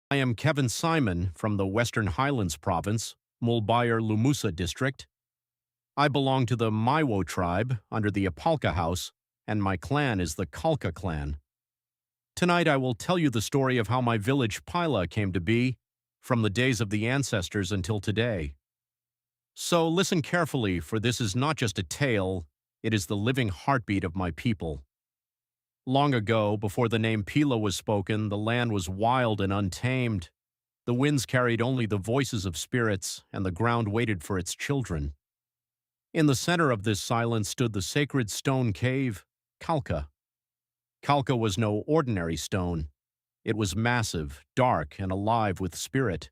I am Kevin Simon from the Western Highlands Province, Mulbayar Lumusa District. I belong to the Maiwo tribe under the Apalka House, and my clan is the Kalka clan. Tonight I will tell you the story of how my village Pila came to be, from the days of the ancestors until today. So listen carefully, for this is not just a tale, it is the living heartbeat of my people. Long ago, before the name Pila was spoken, the land was wild and untamed. The winds carried only the voices of spirits, and the ground waited for its children. In the center of this silence stood the sacred stone cave, Kalka. Kalka was no ordinary stone. It was massive, dark, and alive with spirit.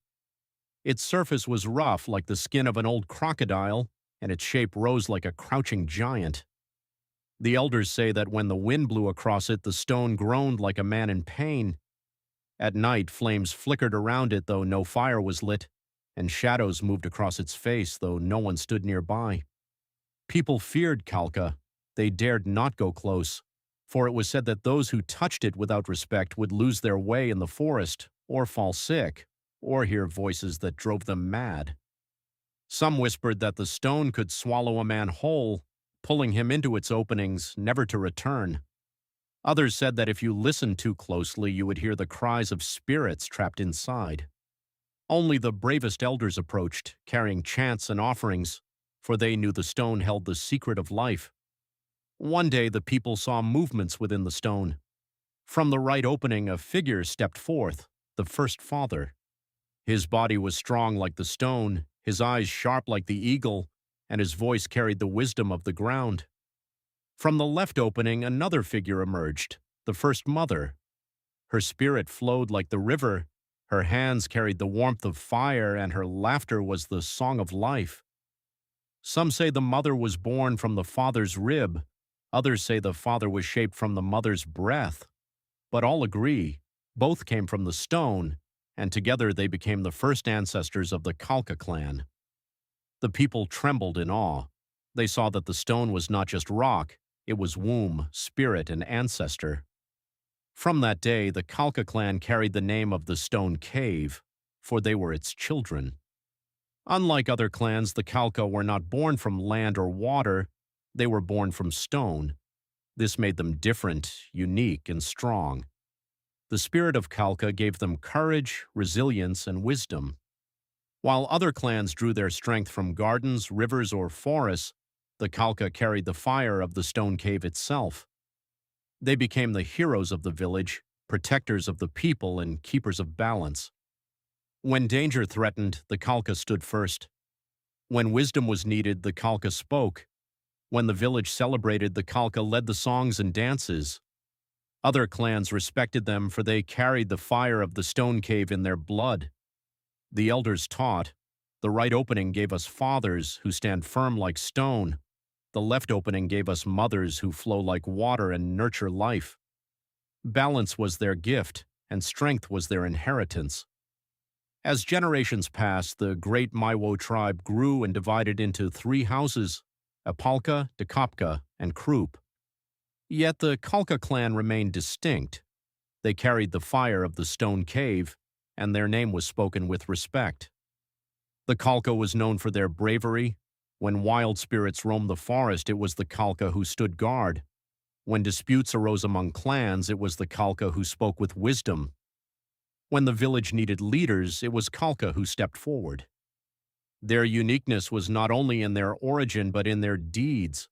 Its surface was rough like the skin of an old crocodile, and its shape rose like a crouching giant. The elders say that when the wind blew across it, the stone groaned like a man in pain. At night, flames flickered around it, though no fire was lit, and shadows moved across its face, though no one stood nearby. People feared Kalka. They dared not go close, for it was said that those who touched it without respect would lose their way in the forest, or fall sick, or hear voices that drove them mad. Some whispered that the stone could swallow a man whole, pulling him into its openings, never to return. Others said that if you listened too closely, you would hear the cries of spirits trapped inside. Only the bravest elders approached, carrying chants and offerings, for they knew the stone held the secret of life. One day the people saw movements within the stone. From the right opening, a figure stepped forth, the first father. His body was strong like the stone, his eyes sharp like the eagle, and his voice carried the wisdom of the ground. From the left opening, another figure emerged, the first mother. Her spirit flowed like the river, her hands carried the warmth of fire, and her laughter was the song of life. Some say the mother was born from the father's rib, others say the father was shaped from the mother's breath. But all agree, both came from the stone, and together they became the first ancestors of the Kalka clan. The people trembled in awe. They saw that the stone was not just rock, it was womb, spirit, and ancestor. From that day, the Kalka clan carried the name of the stone cave, for they were its children. Unlike other clans, the Kalka were not born from land or water, they were born from stone. This made them different, unique, and strong. The spirit of Kalka gave them courage, resilience, and wisdom. While other clans drew their strength from gardens, rivers, or forests, the Kalka carried the fire of the stone cave itself. They became the heroes of the village, protectors of the people, and keepers of balance. When danger threatened, the Kalka stood first. When wisdom was needed, the Kalka spoke. When the village celebrated, the Kalka led the songs and dances. Other clans respected them, for they carried the fire of the stone cave in their blood. The elders taught, the right opening gave us fathers who stand firm like stone. The left opening gave us mothers who flow like water and nurture life. Balance was their gift, and strength was their inheritance. As generations passed, the great Maiwo tribe grew and divided into 3 houses, Apalka, Dakapka, and Krupp. Yet the Kalka clan remained distinct. They carried the fire of the stone cave, and their name was spoken with respect. The Kalka was known for their bravery. When wild spirits roamed the forest, it was the Kalka who stood guard. When disputes arose among clans, it was the Kalka who spoke with wisdom. When the village needed leaders, it was Kalka who stepped forward. Their uniqueness was not only in their origin, but in their deeds.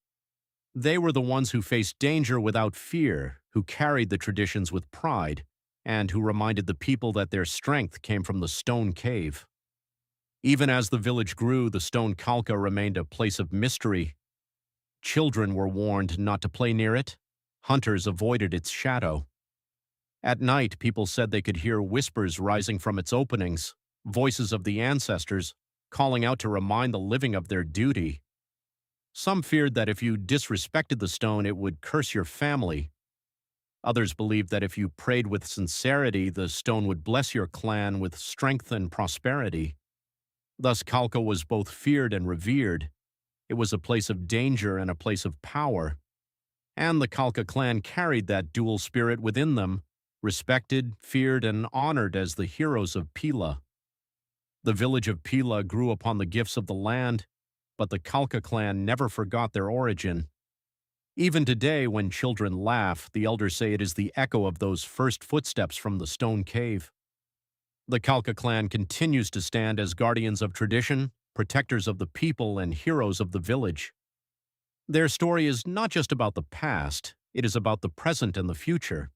They were the ones who faced danger without fear, who carried the traditions with pride, and who reminded the people that their strength came from the stone cave. Even as the village grew, the stone Kalka remained a place of mystery. Children were warned not to play near it. Hunters avoided its shadow. At night, people said they could hear whispers rising from its openings, voices of the ancestors, calling out to remind the living of their duty. Some feared that if you disrespected the stone, it would curse your family. Others believed that if you prayed with sincerity, the stone would bless your clan with strength and prosperity. Thus, Kalka was both feared and revered. It was a place of danger and a place of power. And the Kalka clan carried that dual spirit within them, respected, feared, and honored as the heroes of Pila. The village of Pila grew upon the gifts of the land, but the Kalka clan never forgot their origin. Even today, when children laugh, the elders say it is the echo of those first footsteps from the stone cave. The Kalka clan continues to stand as guardians of tradition, protectors of the people, and heroes of the village. Their story is not just about the past, it is about the present and the future.